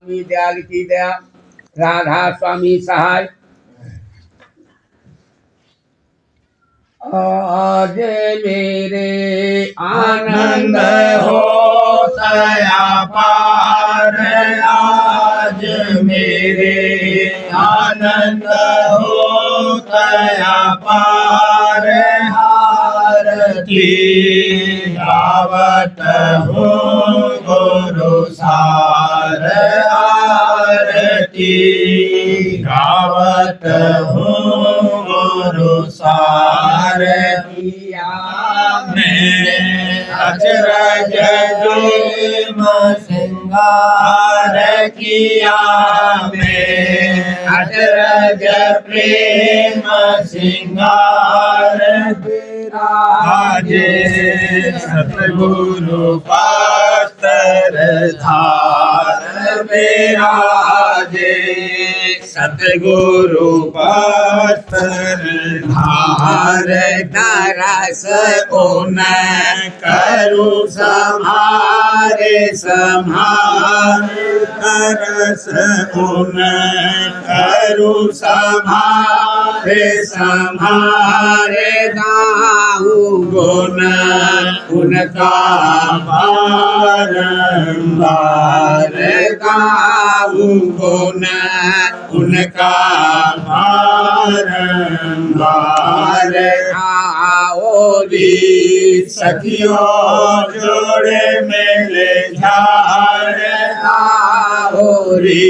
दयाल की दया, राधा स्वामी सहाय। आज मेरे आनंद होता पार, आज मेरे आनंद होता पार, आरती गावत हो गुरु सार, आरती गावत हो गुरु सार। किया मैं अचरज प्रेम श्रृंगार, किया मैं अचरज प्रेम श्रृंगार, विराजे सतगुरु पास्तर धार, विराजे सतगुरु पास्तर धार। नरस उन करु सम्हारे सम्हार, नरस उन करु सम्हारे सम्हारे, गाऊं गुण उनका बारंबार, गाऊं गुण उनका बारंबार। आओरी सखियों जोड़े मेले झाड़, आओरी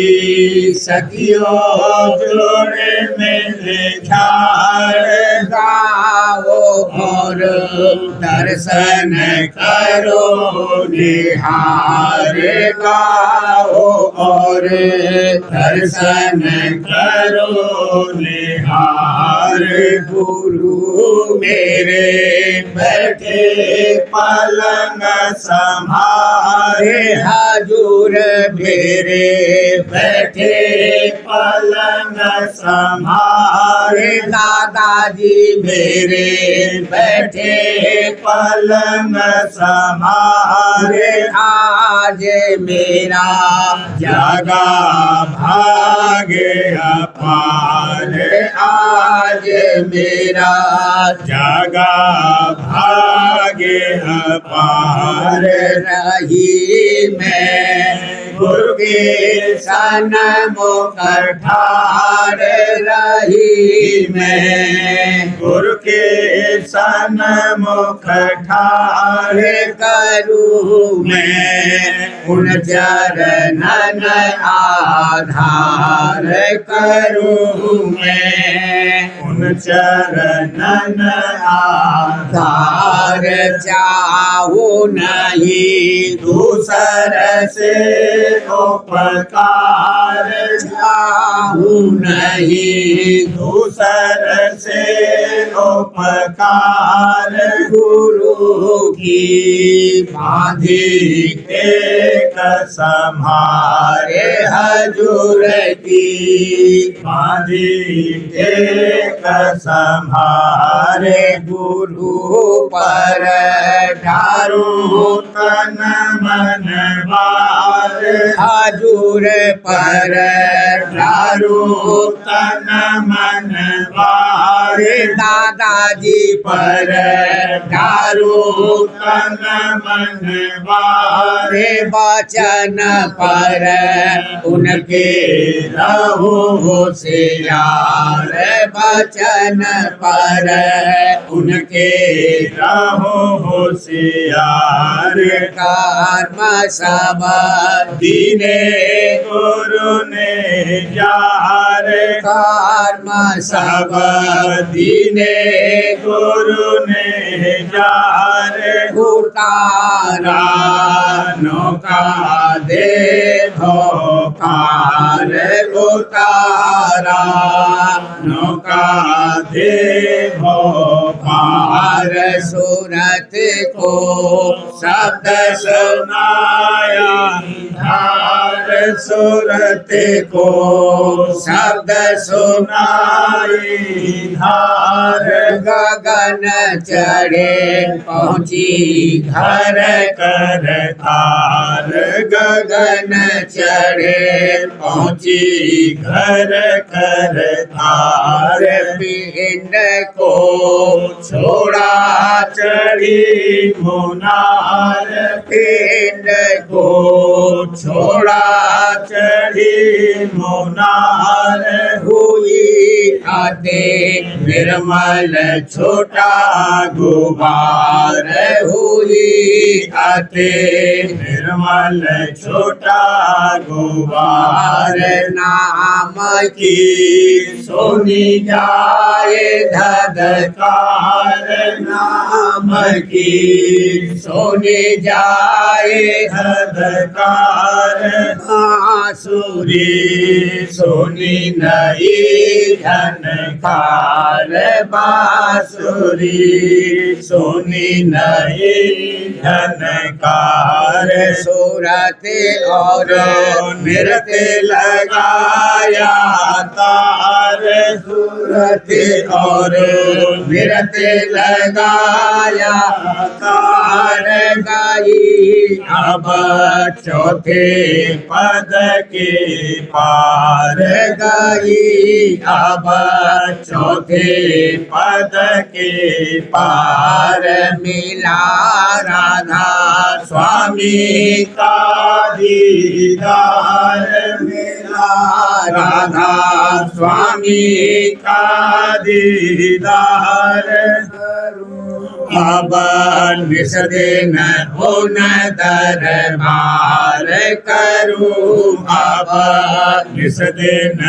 सखियों जोड़े मेले झाड़, गाओ और दर्शन करो निहार, गाओ और दर्शन करो निहार। गुरु मेरे बैठे पलंग संभारे, हजूर मेरे बैठे पलंग संभारे, दादाजी मेरे बैठे पलंग संभारे। आज मेरा जगा भागे अपार, आज मेरा जगा भागे अपार। रही मैं गुरु के सन्मुख ठाड़, रही मैं गुरु के सन्मुख ठाड़, करूँ मैं उन चरणन आधार, करूँ मैं उन चरणन आधार। चाहूँ नहीं दूसर से उपकार, चाहूँ नहीं दूसर से उपकार। गुरु की बांधी एक सम्हारे, हजूर की बांधी एक सम्हारे। गुरु पर ढारूं तन मन बार, हजूर पर ढारूं तन मन बार। दादाजी पर ढारूं तन मन बार, वचन पर उनके रहूं होशियार, वचन पर उनके रहूं होशियार। कर्म सब दीने गुरु ने जार, कर्म सब दीने गुरु ने जार। उतारा नौका दे भोपाल, उतारा नौका दे भोपाल। सूरत को शब्द सुनाया धार, सूरत को शब्द सुनाई धार। गगन चढ़े पहुँची घर कर तार, गगन चढ़े पहुँची घर कर तार पिंड को छोड़ा चढ़ी मुनार पिंड को छोड़ा चढ़ी मुनार हुई आते निर्मल छोटा गुबार हुई आते निर्मल छोटा गुबार नाम की सोनी जाए धधकार नाम की सोनी जाए धधकार बांसुरी सोनी नई झनकार बांसुरी सोनी नई झनकार सूरत और नृत्य लगाया तार सूरत और नृत्य लगाया तार गाई अब चौथे पद के पार गई अब चौथे पद के पार मिला राधा स्वामी का दीदार मिला राधा स्वामी का दीदार अब निस दिन उन दरबार करूं अब निस दिन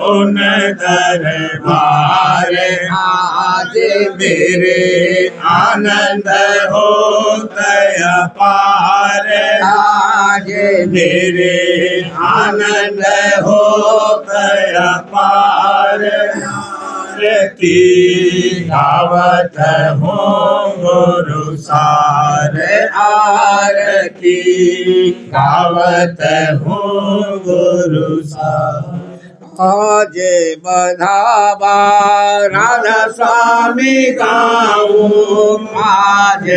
उन दरबार आज मेरे आनंद हो गया पार आज मेरे आनंद हो गया पार की गावत हो गुरु सार आरती गावत हो गुरु सार आज बधावा राधा स्वामी गाऊं आज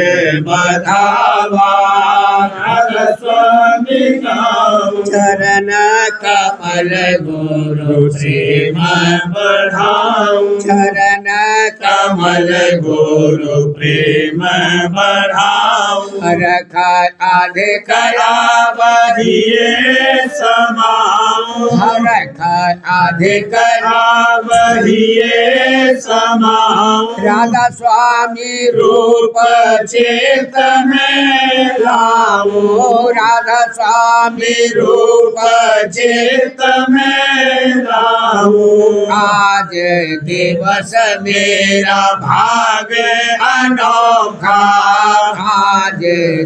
बधावा राधा स्वामी गाऊं चरण कमल गुरु प्रेम बढ़ाऊं चरण कमल गुरु प्रेम बढ़ाऊं रखा आधे कया बहिए समाऊं रखा आधे कया बहिए समाऊं राधा स्वामी रूप चेत में लाऊं राधा स्वामी रूप चेत में लाऊं आज दिवस मेरा भाग अनोखा आज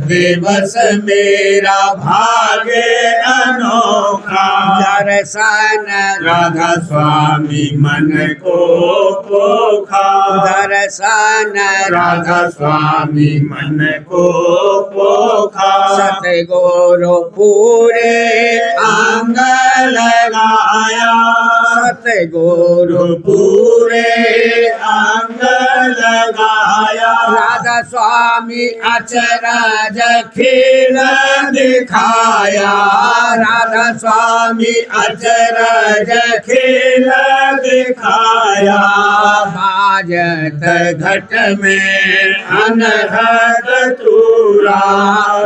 दिवस मेरा भाग अनोखा दर्शन राधा स्वामी मन को पोखा दर्शन राधा स्वामी मन को पोखा सतगुरु पूरे अंग लगाया सतगुरु पूरे अंग लगाया राधा स्वामी अचरज खेल दिखाया राधा स्वामी अचरज खेल दिखाया बाजत घट में अनहद तूरा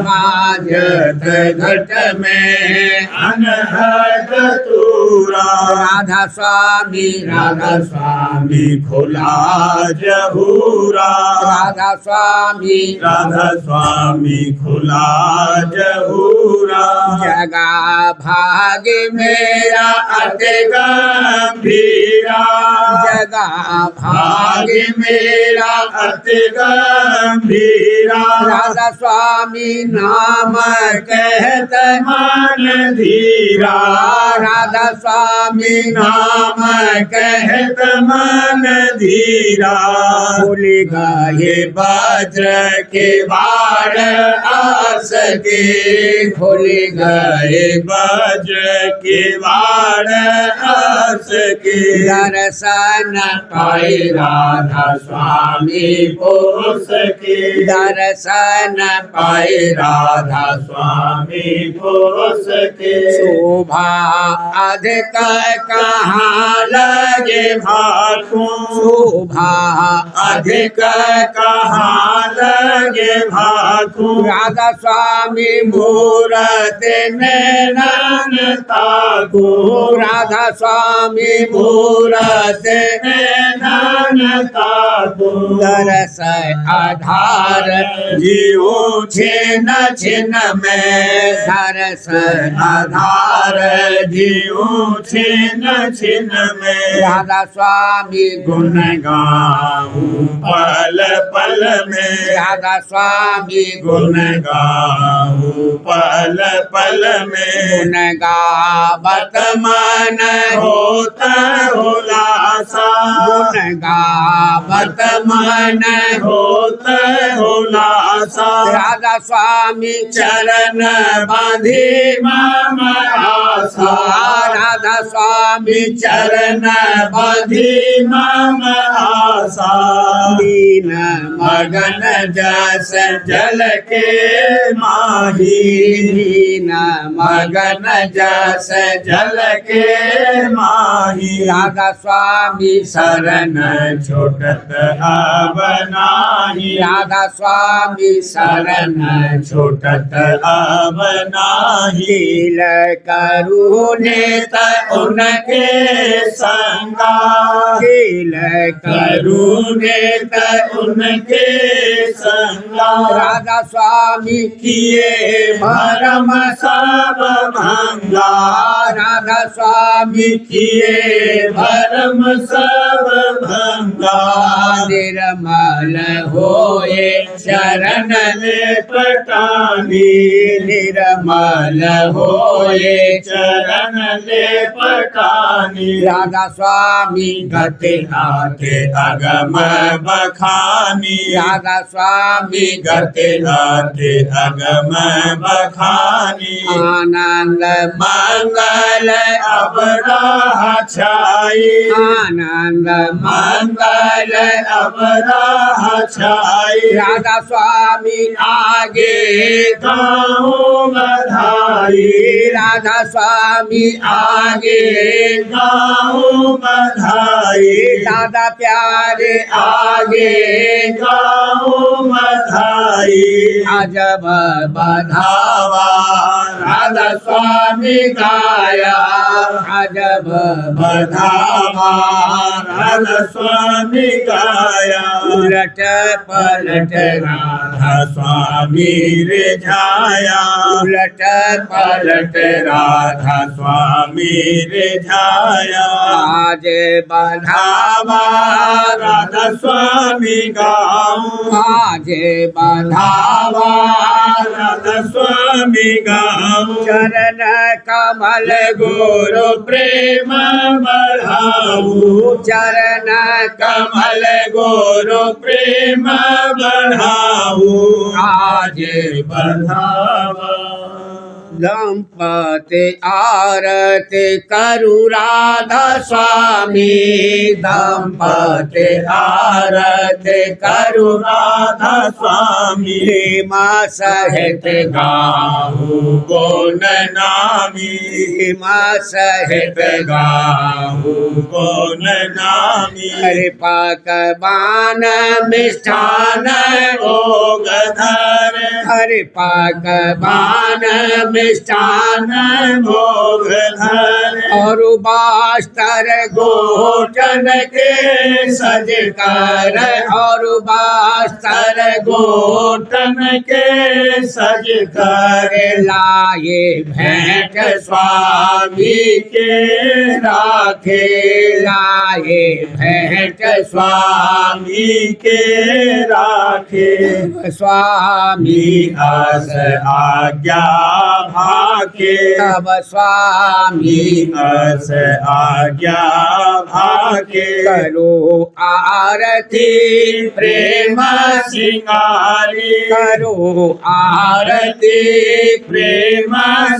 बाजत घट में अनहद तूरा राधा स्वामी राधा स्वामी खुला जहूरा राधा स्वामी राधा स्वामी खुला जहूरा जगा भाग मेरा अति गंभीरा जगा भाग मेरा अति गंभीरा राधा स्वामी नाम कहत मन धीरा राधा स्वामी नाम कहत मन धीरा भूल गए ये वज्र के बाण आस के खुल गए वज्र के बाण आस के दर्शन पाई राधा स्वामी पुरुष के दर्शन पाई राधा स्वामी पुरुष के शोभा अधिक कहाँ लगे भाकू शोभा अधिक कहाँ लगे भाकू राधा स्वामी मूरत नैनन ताकू राधा स्वामी मूरत नैनन ताकू दरस आधार जीव छिन छिन में दरस आधार जीव छिन छिन में राधा स्वामी गुण गाऊं पल पल में राधा स्वामी गुण गाऊं पल पल में गुण गावत मन होता हुलासा गुण गावत मन होता हुलासा राधा स्वामी चरण बांधी मम आशा राधा स्वामी चरण बांधी मम आशा दीन मगन जस जल के माही दीन मगन जस जल के माही राधा स्वामी शरण छूटत अब नाही राधा स्वामी शरण छूटत अब नाही लील करुणे उनके संगा लील करुणे उनके संगा राधा स्वामी किए भरम सब भंगा राधा स्वामी किए भरम सब भंगा निर्मल होए शरण ले पटानी निर्मल होए चरण ले पटानी राधा स्वामी गति आके अगम बखानी राधा स्वामी गति आके अगम बखानी आनंद मंगल अब राह छाई आनंद मंगल अब राह छाई राधा स्वामी आगे गाँव बधाई राधा स्वामी आगे गाँव बधाई दादा प्यारे आगे गाँव बधाई अजब बधा धावा राधा स्वामी गाया अजब बधावा राधा स्वामी गाया उलट पलट राधा स्वामी रिझाया उलट पलट राधा स्वामी रिझाया आज बधा धावा राधा स्वामी गाऊं आज बधा धावा राधा स्वामी गाऊं चरण कमल गुरु प्रेम बढ़ाऊं चरण कमल गुरु प्रेम बढ़ाऊं आज बढ़ावा दंपति आरती करु राधा स्वामी दंपति आरती करु राधा स्वामी हेमा सहित गाऊं गुण नामी हेमा सहित गाऊं गुण नामी कृपा कबान मिष्ठान भोग धर कृपा कबान मिष्ठान भोग धर और बास्तर गोटन के सज कर और बास्तर गोटन के सज कर लाए भेंट स्वामी के राखे लाए भेंट स्वामी के राखे स्वामी आस आज्ञा भाके तब स्वामी आस आज्ञा भाके करो आरती प्रेम सिंगारी करो आरती आरती प्रेम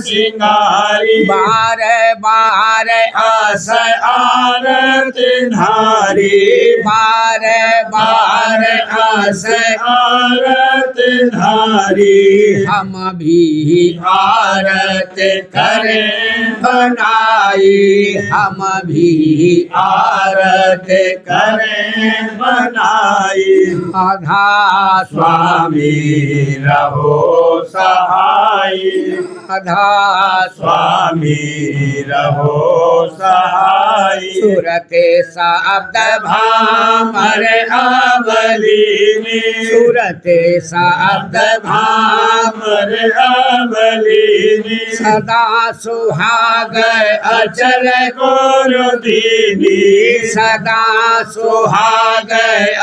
सिंगारी बार बार बार अस आरती धारी बार बार अस आरती धारी हम भी आरती करें बनाई हम भी आरती करें बनाई आधा स्वामी रहो सहाय आधा स्वामी रहो सहाय सूरते शब्द भामर अवलीनी सूरते शब्द भामर अवलीनी सदा सुहाग अचल गुरु दीनी सदा सुहाग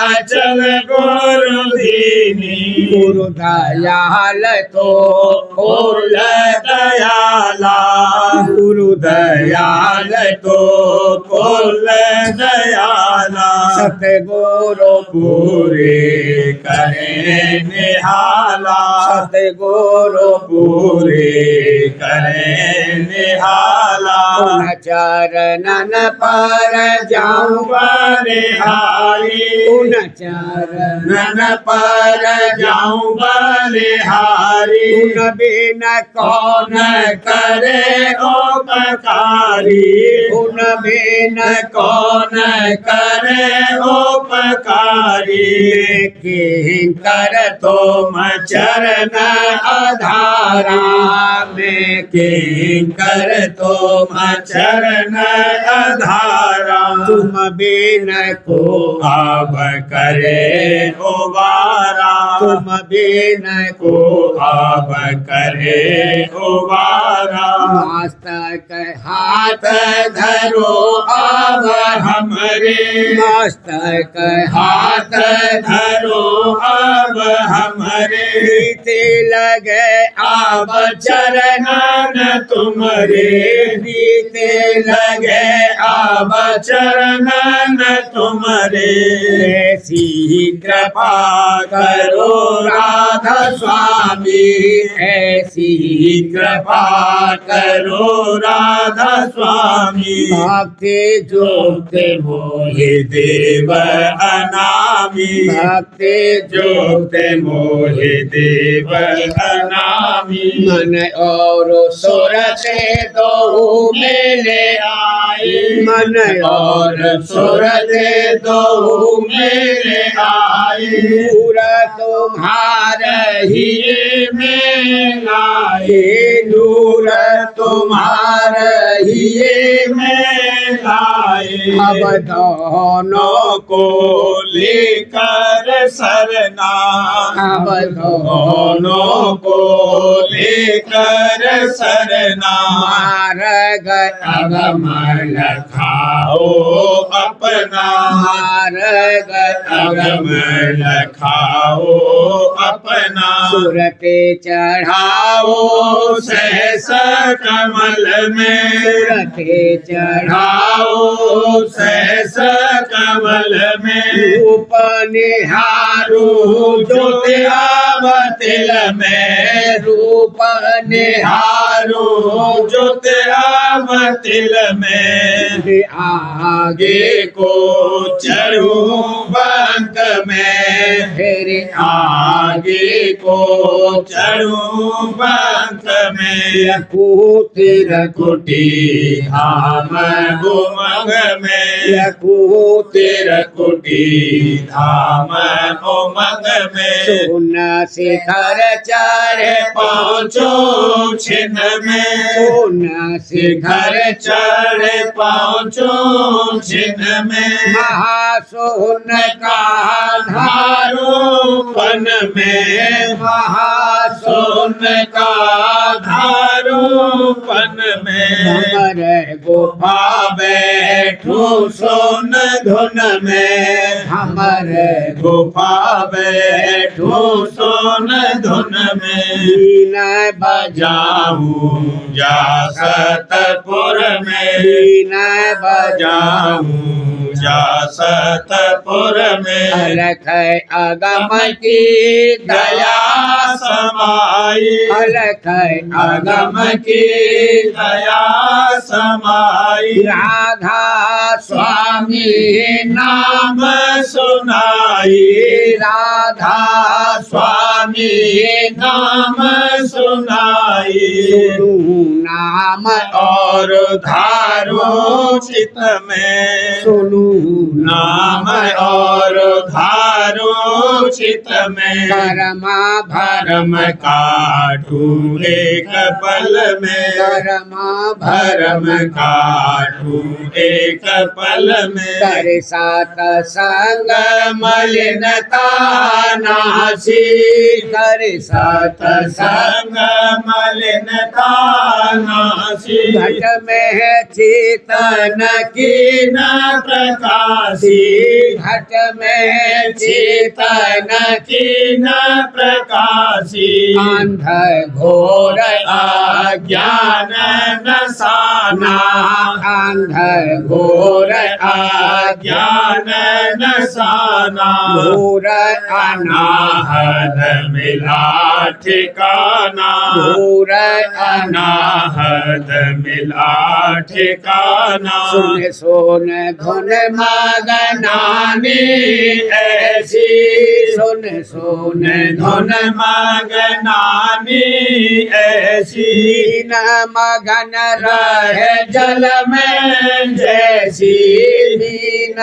अचल गुरु दीनी गुरु दयाल तो फूल दयाला गुरु दयाल तो फूल दयाला सतगुरु पूरे करें निहाला सतगुरु पूरे करें निहाला उन चरणन पर जाऊं बलिहारी उन चरण नन पर जाऊं बलिहारी उन बिन कौन करे उपकारी उन बिन कौन करे उपकारी किंकर तुम चरण आधारा में किंकर तुम चरण आधारा तुम बिन को अब करे उबारा तुम बिन को अब करे उबारा मस्तक हाथ धरो अब हमरे मस्तक हाथ धरो अब हमरे बीते लगे अब चरणन तुमरे बीते लगे अब चरणन तुमरे ऐसी कृपा करो राधा स्वामी ऐसी कृपा करो राधा स्वामी भक्ति जोते मोहि देव अनामी भक्ति जोते मोहि देव अनामी मन और सुर से दो मेले आए मन और सुर से दो मेले आए पूरा तुम्हारे ही में लाए ही नूर तुम्हारे ही में लाए अब दोनों को लेकर सरना अब दोनों को लेकर सरना मार्ग अगम लखाओ अपना मार्ग अगम लखाओ अपना सूरते चढ़ाओ आओ सहस कमल में सूरते चढ़ाओ आओ सहस कमल में रूप निहारो ज्योति आवतिल में रूप निहारो हारो ज्योति आवतिल में आगे को चढ़ू बंक में फिर आगे को चढ़ू बंक में कुतिर कुटी धाम उमंग में कुतिर तेर कुटी धाम उमंग में सुन शिखर चढ़े पाँचों छिन्न में सुन शिखर घर चढ़े पाँचों छिन्न में महासुन का धारूपन में महासुन का धारूपन में हमर गुफा बैठू सोन धुन में हमर गुफा बैठू सोन धुन में बीन बजा जाऊं जा सतपुर में बीन बजा जाऊं जा सतपुर में अलख अगम की दया समाई अलख अगम की दया समाई राधा स्वामी नाम सुनाई राधा स्वामी नाम सुनाई सुनु नाम और धारो चित में सुनु नाम और धारो चित में कर्मा भरम काटू एक पल में कर्मा भरम काटू एक पल में कर सात संग मलिनता नासी कर सात संग मलिनता नासी घट में चेतन की न प्रकाशी घट में चेतन की न प्रकाशी अंध घोर अज्ञान नसाना अंध घोर अज्ञान नसाना घोर अनाहत मिला ठिकाना घोर अनाहत मिला ठिकाना सुन सुन धुन मगनानी ऐसी सुन सुन धुन मगनानी ऐसी दीन मगन रहे जल में जैसी दीन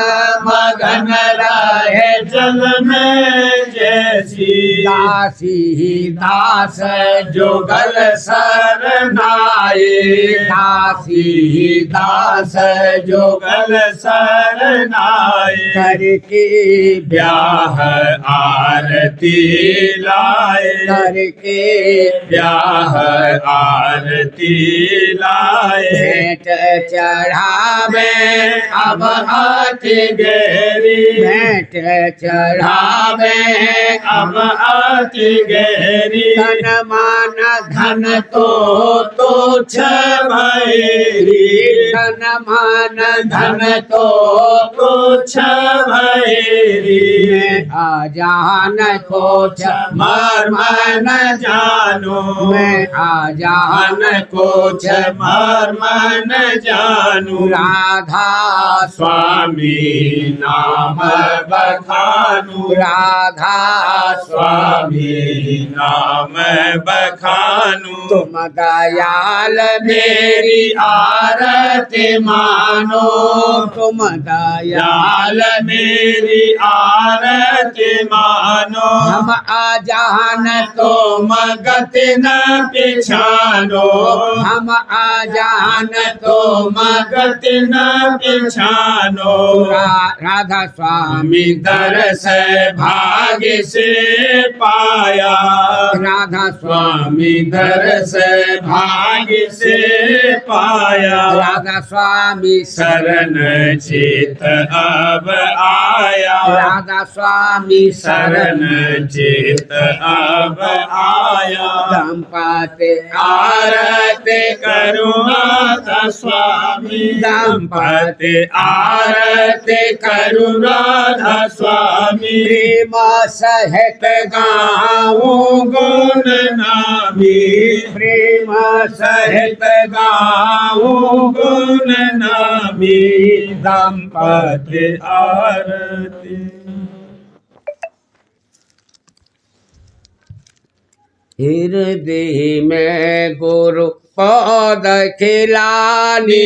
मगन रहे जल में जैसी दासी दास जुगल सरनाए दासी दास जुगल सरनाए करके ब्याह आरती लाए करके ब्याह आरती लाए भेंट चढ़ावे अब आती गहरी भेंट चढ़ावे अब आती गहरी तन मान धन तो तुच्छ भैरी तन मान धन तो तुच्छ भैरी मैं आजान को मर्म न जानो मैं आजान कुछ मर्म न जानू राधा स्वामी नाम बखानू राधा स्वामी नाम बखानू तुम दयाल मेरी आरती मानो तुम दयाल याल मेरी आरती मानो हम आजान तुम गति न पिछानो हम आजान तुम गति न पिछानो राधा स्वामी स्वामी दरस भाग्य से पाया राधा स्वामी स्वामी दरस भाग्य से पाया राधा स्वामी शरण चित अब आया राधा स्वामी शरण चित अब आया दंपति आरती करुणा स्वामी दंपति आरती करुणा स्वामी प्रेम सहित गाऊं गुण नामी प्रेम सहित गाऊं गुण नामी दंपति आरती हृदय में गुरु पद खिलानी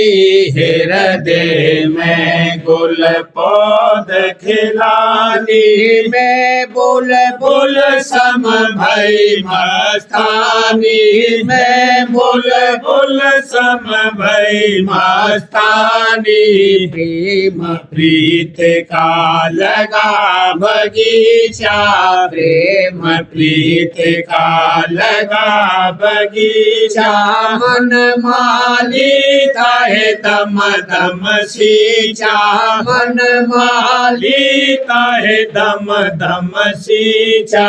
हृदय में गुल पौध खिलानी में बोल बुल सम भई मस्तानी में बुल बुल सम भई मस्तानी प्रेम प्रीत का लगा बगीचा प्रेम प्रीत का लगा बगीचा मन माली ताहे दम दम सींचा मन माली ताहे दम दम सींचा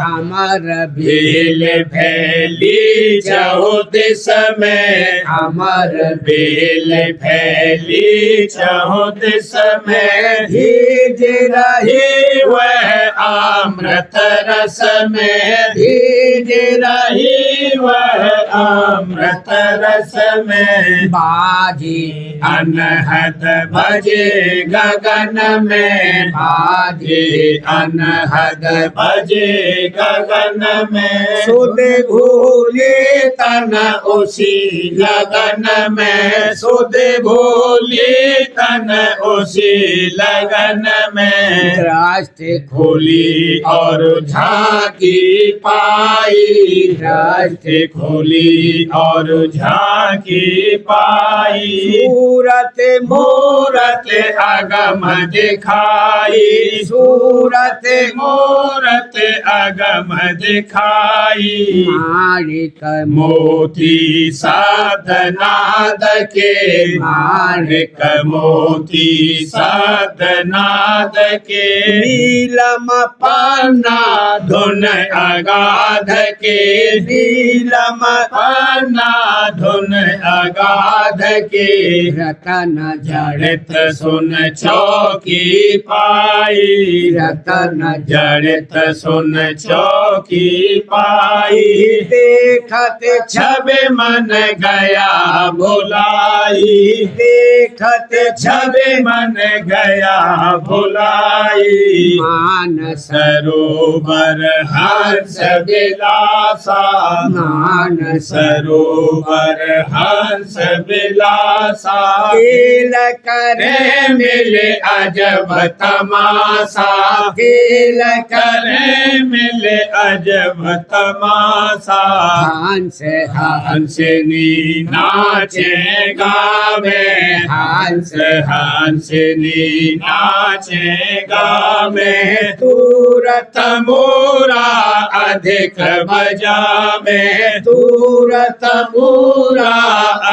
अमर भील फैली चहु दिस में अमर भील फैली चहु दिस में भीज रही वह अमृत रस में भीज रही वह अमृत रस में बाजी अनहद भजे गगन में बाजी अनहद भजे गगन में सुध भूले तन उसी लगन में सुध भूली तन उसी लगन में राष्ट्र खोली और झांकी पाई राष्ट्र खोली और झांकी पाई सूरत मूरत अगम दिखाई सूरत मूरत अगम दिखाई माणिक मोती साधनाद के माणिक मोती साधनाद के नीलम पन्ना धुन अगाध के नीलम पन्ना धुन अगाध के रतन जड़ित सुन चौकी पाई रतन जड़ित सुन चौकी पाई देखत छबे मन गया भुलाई देखत छबे मन गया भुलाई मानस सरोवर हंस विलासा मानस सरोवर हंस विलासा खेल करे रे मिले अजब तमाशा खेल करे मिले अजब तमाशा हंस हंसनी नाचे गावे हंस हंसनी नाचे गावे तुरत तमूरा अधिक बजावे तुरत तमूरा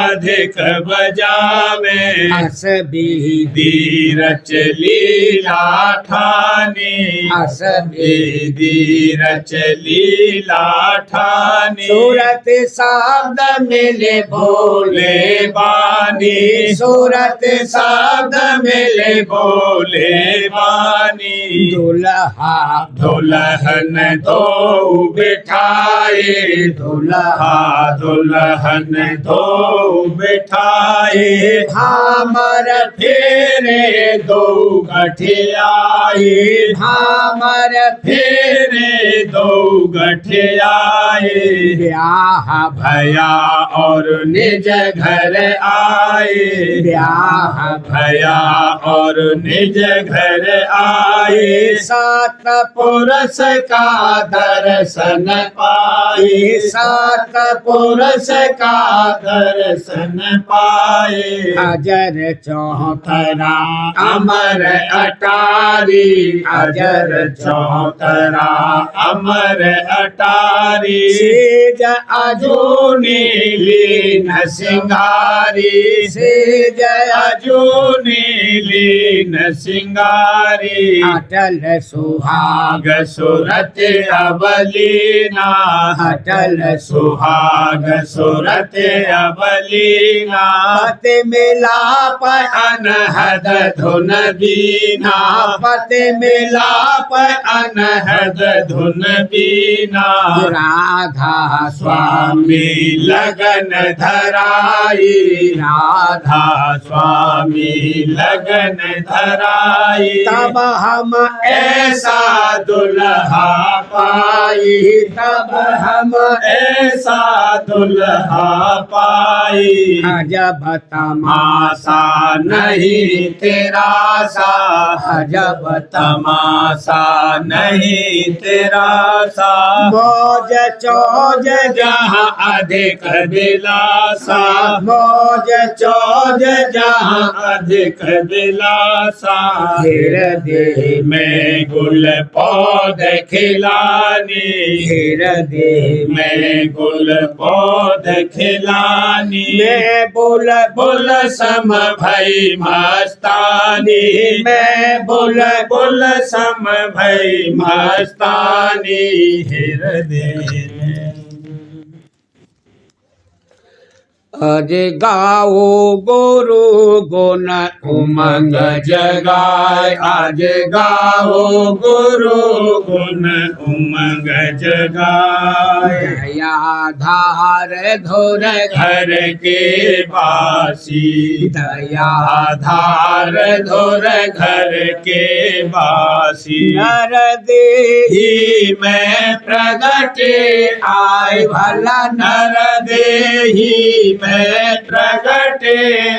अधिक बजावे हस भी धीरच लीला ठानी हस धीरच लीला ठानी सूरत शब्द मिले बोले बानी सूरत शब्द मिले बोले बानी दुल्हा दुल्हन दो बिठाए दुल्हा दुल्हन दो बिठाए हमर फेरे दो गठियाए हमर फेरे दो गठियाए ब्याह भया और निज घर आए ब्याह भया और निज घर आए सात पुरुष का दर्शन पाए सात पुरुष का दर्शन पाए अजर चौतरा अमर अटारी अजर चौतरा अमर अटारी सेज अजो नीली न सिंगारी सेज अजो नीली न सिंगारी अटल सुहाग सुहाग सुरत अबलीना अटल सुहाग सुरत अबलीना पत मिलाप अनहद धुन बीना पत मिलाप अनहद धुन बीना राधा स्वामी लगन धराई राधा स्वामी लगन धराई तब हम ऐसा दुल्हा पाई तब हम ऐसा दुल्हा पाई अजब तमाशा तमाशा नहीं तेरा सा, अजब तमाशा नहीं तेरा सा। मौज चौज जहाँ अधिक दिलासा, मौज चौज जहाँ अधिक दिलासा। हृदय में गुल पौधे खिलानी, हृदय में गुल पौधे खिलानी। मैं बुल बुल सम भई मस्तानी, मैं बुल बुल सम भई मस्तानी। हृदय में अज गाओ गुरु गुण उमंग जगाए, आज गाओ गुरु गुण उमंग जगाए। दया धार धुर घर के बासी, दया धार धुर घर के बासी। नर दे ही मैं प्रगटे आए, भला नर देही मैं प्रगटे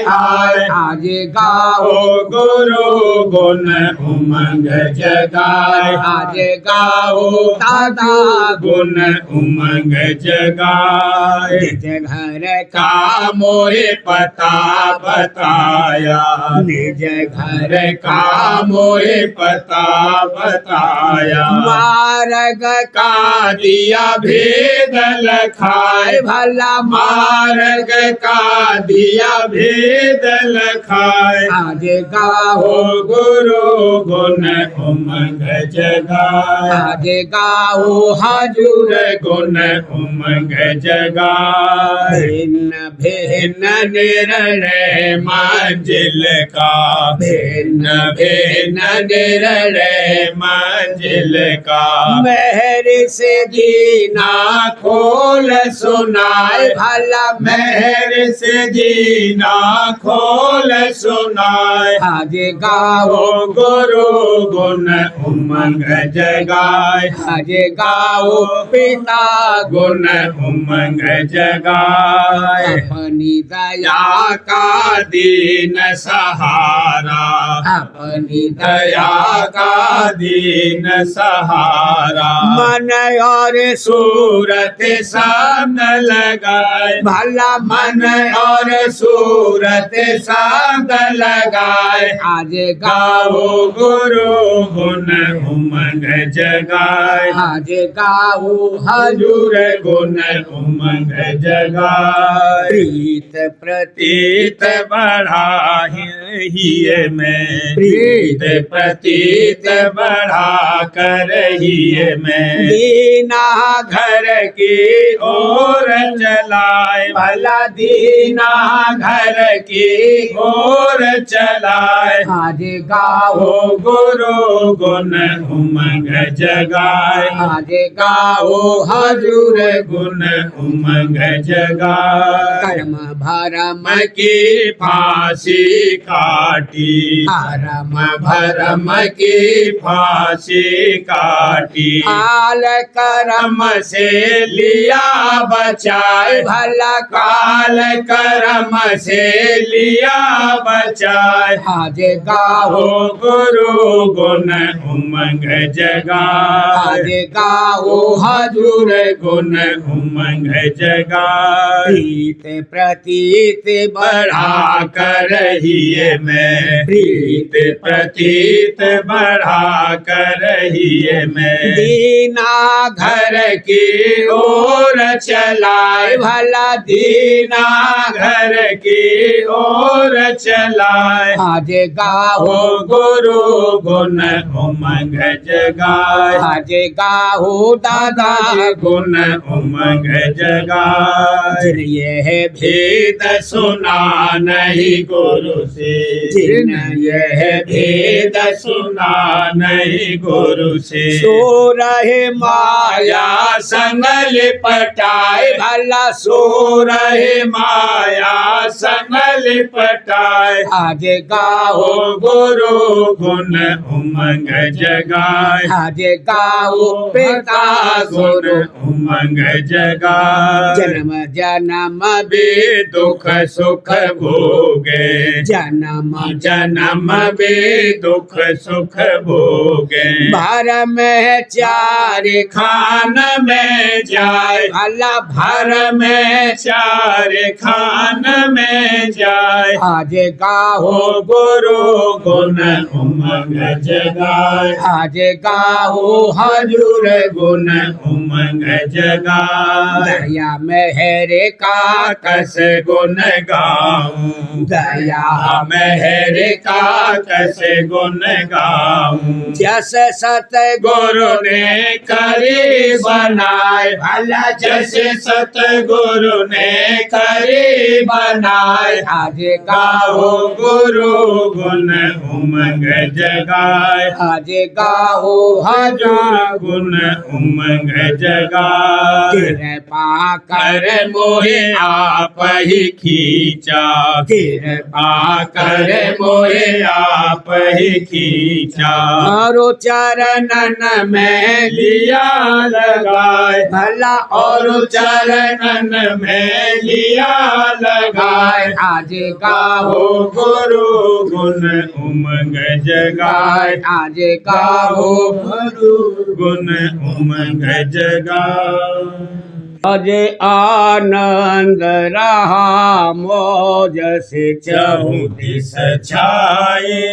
आए। आज गाओ ओ गुरु गुण उमंग जगाए, आज गाओ दादा गुण उमंग जगाए। निज घर का मोहे पता बताया, निज घर घर का मोहे पता बताया। मार्ग का दिया भेद लखाए, भला मार्ग का दिया भेद लखाए। आज गाओ ओ गुरु गुण उमंग जगाए, आज गाओ हजूर गुण उमंग जगाए। भिन्न भिन्न निर्णय मंजिल का, भिन्न भिन्न निर्णय मंजिल का। महर से जीना खोल सुनाए, भला महर से जीना खोल सुनाए। आज गाओ ओ गुरु गुण उमंग जगाए, आज गाओ पिता गुण उमंग जगाए। अपनी दया या का दीन सहारा, अपनी दया का दीन सहारा। मन और सूरत सामन लगाए, भला मन और सूरत सामन लगाए। आज गाओ गुरु गुण उमंग जगाए, आज गाओ हजूर गुण उमंग जगाए। प्रीत प्रति तीत बढ़ा ही में, प्रीत प्रतीत बढ़ा कर ही में। दीना घर की ओर चलाए, भला दीना घर की ओर चलाए। आज गाओ ओ गुरु गुण उमंग जगाए, आज गाओ हजूर गुण उमंग जगाए। कर्म भरम की फांसी काटी, भरम भरम की फांसी काटी। काल करम कर्म से लिया बचाए, भला काल कर्म से लिया बचाए। आज गाओ ओ गुरु गुण उमंग जगाए, आज गाओ हजूर गुण उमंग जगाए। प्रीत प्रतीत बढ़ा कर ही मैं, प्रीत प्रतीत बढ़ा कर ही मैं। दीना घर की ओर चलाए, भला दीना घर की ओर चलाए। आज गाओ ओ गुरु गुण उमंग जगाए, आज गाओ दादा गुण उमंग जगाए। जिन ये भेद सुना नहीं गुरु से, जिन यह भेद सुना नहीं गुरु से, सो रहे माया संग लिपटाए, भला सो रहे माया संग लिपटाए। आज गाओ ओ गुरु गुण उमंग जगाए, आज गाओ पिता गुरु उमंग जगाए। जन्म जन्म बे दुख सुख भोगे, जन्म जन्म बे दुख सुख भोगे। भर में चार खान में जाए, भला भर में चार खान में जाए। आज गाओ ओ गुरु गुण उमंग जगाए, आज गाओ हजूर गुण उमंग जगाए। दया मेहर का कस गुण गाऊं, दया मेहर का कस गुण गाऊं। जस सत गुरु ने करी बनाए, भला जैसे सतगुरु ने करी बनाए। आज गाओ गाओ गुरु गुण उमंग जगाए, आज गाओ हजूर गुण उमंग जगाए। कृपा कर कर मोहे आप ही खींचा, कृपा कर मोहे आप ही खींचा। और चरणन में लिया लगाए, भला और चरणन में लिया लगाए। आज गाओ ओ गुरु गुण उमंग जगाए, आज गाओ गुरु गुण उमंग जगाए। आज आनंद रहा मौज से चहु दिस छाए,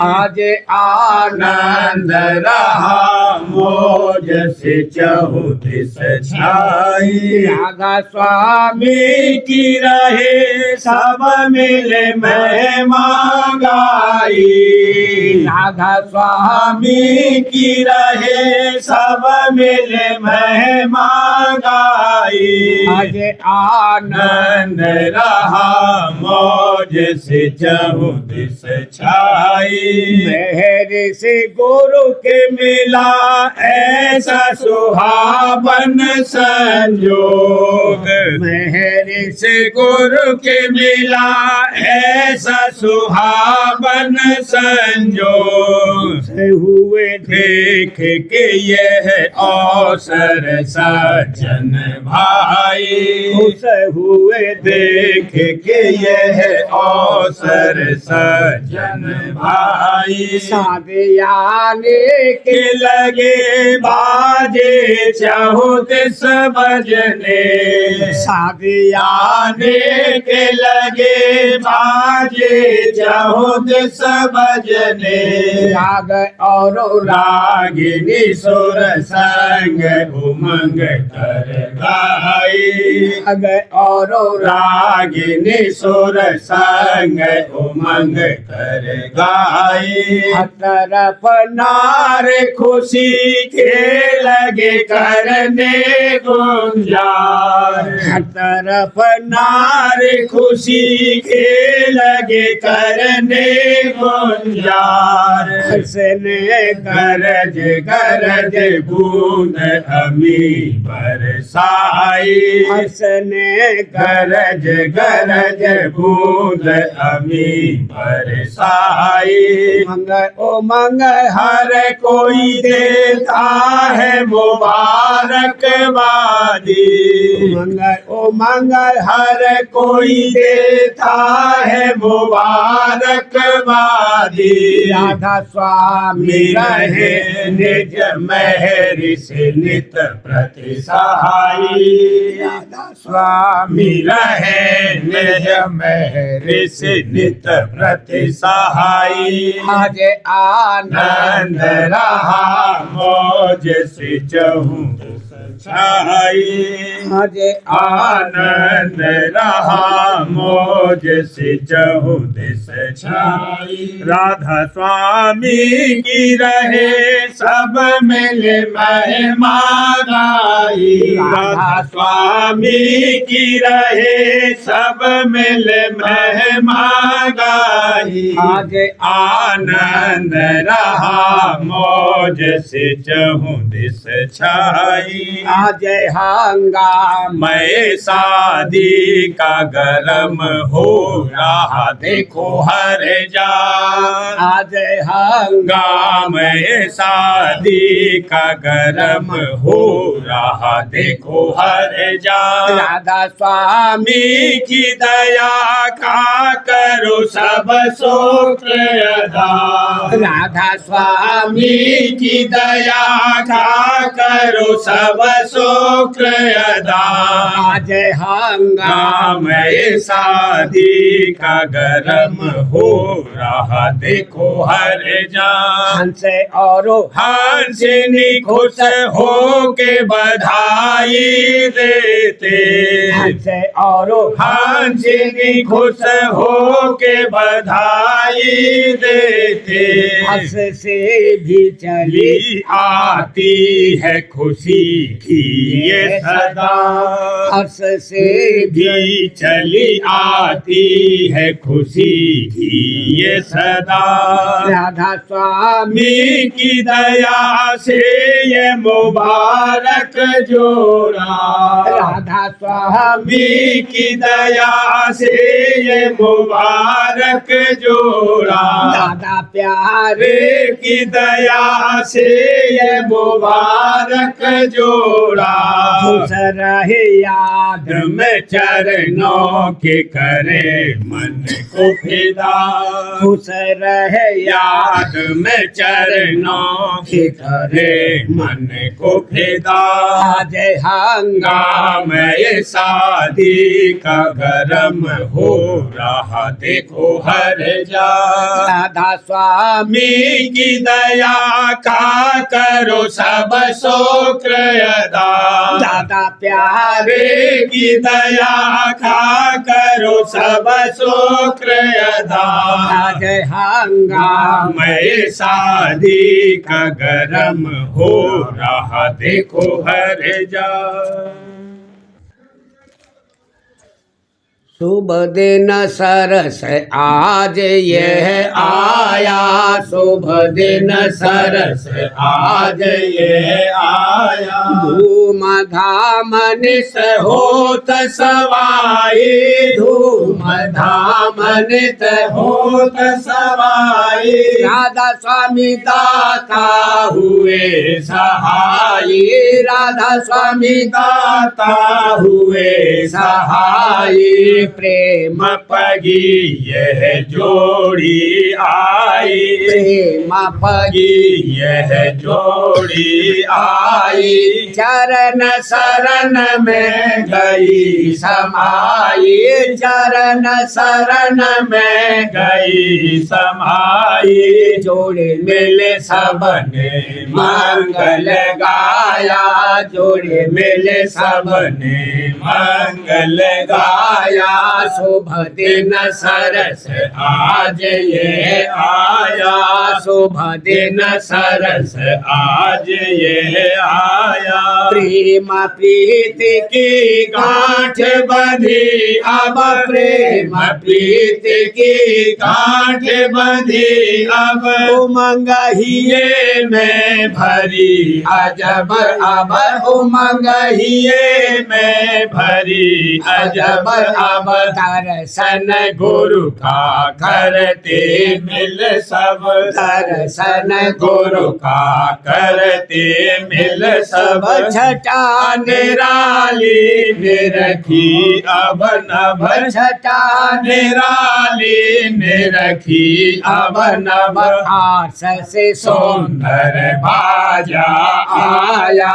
आज आनंद रहा मौज से चहु दिस छाई। राधा स्वामी स्वामी की रहे सब मिले महिमा गाई, राधा स्वामी स्वामी की रहे सब मिले महिमा गाई। आज आनंद आनंद रहा मौज से चहु दिस छाई। मेहर से गुरु के मिला ऐसा सुहावन संजोग, मेहर से गुरु के मिला ऐसा सुहावन संजोग। से हुए देख के यह अवसर सज्जन भाई, खुश हुए देख के यह अवसर सज्जन भाई। सादियाने के लगे बाजे चहुत बजने, सादियाने आने के लगे बाजे चहुत बजने। राग और रागिनी सुर संग उमंग कर गाई, राग और रागिनी सुर संग उमंग कर गाई। तरफ नार खुशी के लगे करने गुंजार, तरफ नार खुशी के लगे करने गुंजार। हंसने गरज गरज बूंद अमी बरसाई, हंसने गरज गरज बूंद अमी बरसाई। मंगल ओ मंगल हर कोई देता है मुबारकबादी, मंगल ओ मंगल हर कोई देता है मुबारकबादी। राधा स्वामी रहे निज मेहर से नित प्रति सहाई, राधा स्वामी स्वामी रहे निज मेहर से नित प्रति सहाई। आज आनंद नंद रहा मौज से चहु छाई। आज आनंद रहा मौज से चहु दिस छाई। राधा स्वामी की रहे सब मिले महिमा गाई। राधा स्वामी की रहे सब मिले महिमा गाई। आज आनंद रहा मौज से चहु दिस छाई। आज हंगाम मैं शादी का गरम हो रहा देखो हर जान। आज हंगाम गाम शादी का गरम हो रहा देखो हर जान। राधा स्वामी स्वामी की दया का करो सब शोक अदा। राधा स्वामी स्वामी की दया का करो सब शोक अदा। आज हंगाम गाम शादी का गरम हो रहा देखो हर जान। हंस और हंसनी खुश हो के बधाई देते। हंस और हंसनी खुश हो के बधाई देते। हंस से भी चली चली आती है खुशी की ये सदा। हंस से भी चली आती है खुशी की ये सदा। राधा स्वामी स्वामी की दया से ये मुबारक जोड़ा। राधा स्वामी स्वामी की दया से ये मुबारक जोड़ा। दादा प्यारे रे की दया से ये मुबारक जोड़ा। खुश रहे याद में चरणों के करे मन को फिदा। खुश रहे याद याद में चरणों के करे मन को फिदा। आज हंगाम गाम ये शादी का गरम हो रहा देखो हर जा। राधा स्वामी स्वामी की दया का करो सब शोक अदा। दादा प्यारे रे की दया का करो सब शोक अदा। आज हंगाम मैं शादी का गरम हो रहा देखो हर जा। शुभ दिन सरस आज यह आया। शुभ दिन सरस आज ये आया। धूम धाम निस होत सवाई। धूम धाम नित होत सवाई। राधा स्वामी दाता हुए सहाई। राधा स्वामी दाता हुए सहाई। प्रेम पगी यह जोड़ी आई। प्रेम पगी यह जोड़ी आई। चरण शरण में गई समाई। चरण शरण में गई समाई। जोड़े मिले सबने मंगल गाया। जोड़े मिले सबने मंगल गाया। शुभ दिन सरस आज ये आया। शुभ दिन सरस आज ये आया। प्रेम प्रीति की गांठ बंधी अब। प्रेम प्रीति की गांठ बंधी अब। उमंग ही ये में भरी अजब अब। उमंग हिये में भरी अजब अब। दर्शन गुरु का करते मिल सब। दर्शन गुरु का करते मिल सब। छटा निराली निरखी अब नभ। छटा निराली निरखी अब नभ। आस से सुंदर बाजा आया।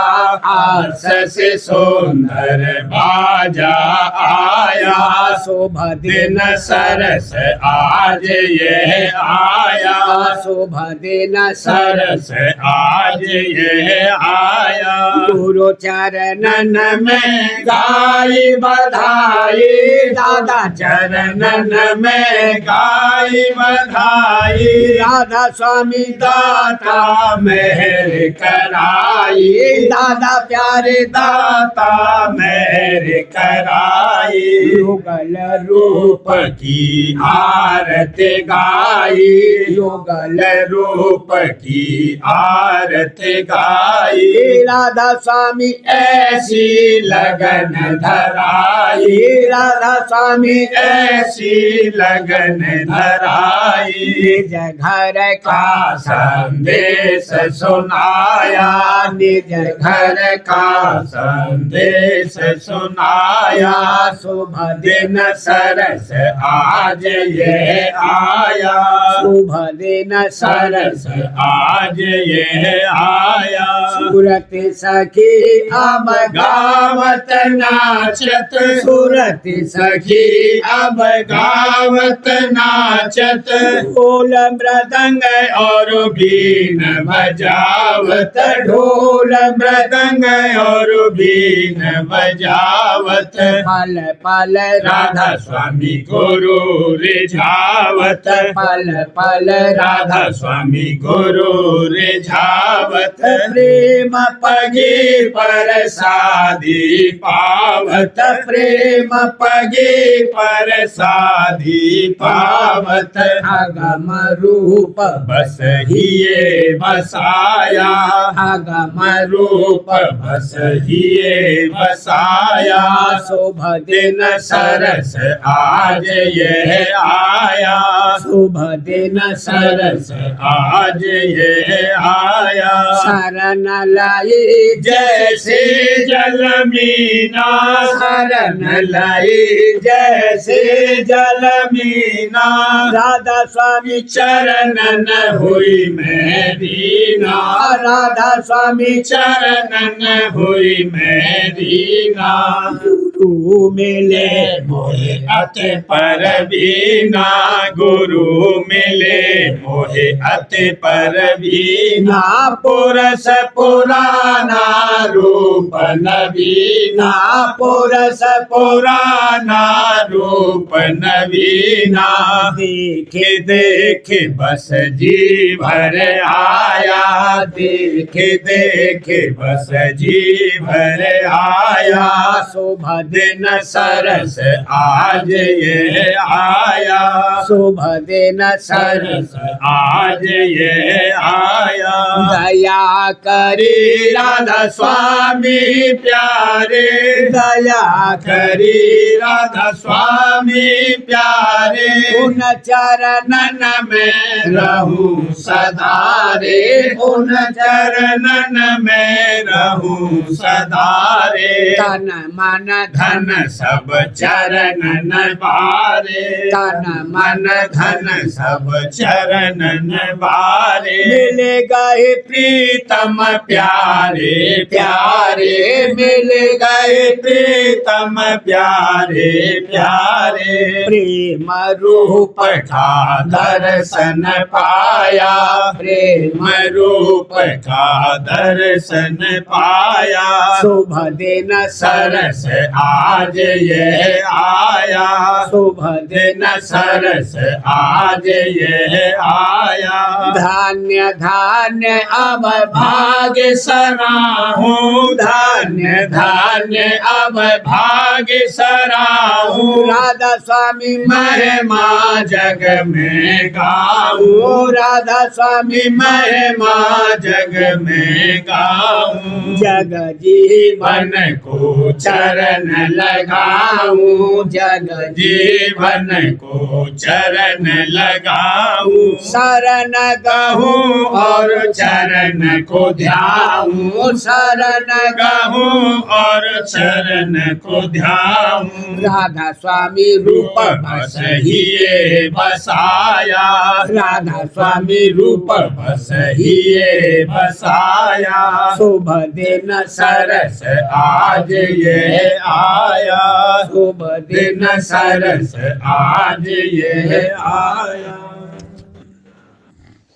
आस से सुंदर बाजा आया। शुभ दिन सरस आज ये आया। शुभ दिन सरस आज ये आया। गुरु चरणन में गाई बधाई, दादा चरणन में गाई बधाई, राधा स्वामी दाता मेहर कराई, दादा प्यारे दाता मेहर कराई। युगल रूप की आरती गाई, युगल रूप की आरती गाई। राधा स्वामी ऐसी लगन धराई, राधा स्वामी ऐसी लगन धराई। निज घर का संदेश सुनाया, निज घर का संदेश सुनाया। शुभ दिन सरस आज ये आया, शुभ दिन सरस आज ये आया। सूरत सखी अब गावत नाचत, सूरत सखी अब गावत नाचत। ढोल मृदंग और बीन बजावत, ढोल मृदंग और बीन बजावत। पल पल राधा स्वामी गुरु रिझावत, पल पल राधा स्वामी गुरु रिझावत। प्रेम पगे पर शादी पावत, प्रेम पगे पर शादी पावत। आगम रूप बस हिये बसाया, आगम रूप बस हिये बसाया। शुभ दिन सरस आज ये आया, शुभ दिन सरस आज ये आया। शरण लाई जैसे जल मीना, शरण लाई जैसे जल मीना। राधा स्वामी चरणन हुई मैं दीना, राधा स्वामी चरणन हुई मैं दीना। गुरु मिले मोहे अति पर बीना, गुरु मिले मोहे अति पर बीना। पुरस पुराना रूप नवीना, पुरस पुराना रूप नवीना। देखे देखे बस जी भर आया, देखे देखे बस जी भर आया। शुभ दिन सरस आज ये आया, शुभ दिन सरस आज ये आया। दया करी राधा स्वामी प्यारे, दया करी राधा स्वामी प्यारे। उन चरणन में रहूं सदा रे, उन चरणन में रहूं सदा रे। तन मन धन सब चरणन बारे, तन मन धन सब चरणन बारे। मिल गए प्रीतम प्यारे प्यारे, मिल गए प्रीतम प्यारे प्यारे। प्रेम रूप का दर्शन पाया, प्रेम रूप का दर्शन पाया। शुभ दिन सरस आज ये आया, शुभ दिन सरस आज ये आया। धान्य धान्य अब भाग्य सराहूं, धान्य धान्य अब भाग्य सराहूं। राधा स्वामी महिमा जग में गाऊं, राधा स्वामी महिमा जग में गाऊं। जग जीवन जीवन को चरण लगाऊं, जग जीवन को चरण लगाऊं। शरण गहूँ और चरण को ध्याऊं, शरण गहूँ और चरण को ध्याऊं। राधा स्वामी रूप बस हिये बसाया, राधा स्वामी रूप बस हिये बसाया। शुभ दिन सरस आज ये आया, शुभ दिन दिन सरस आज ये आया।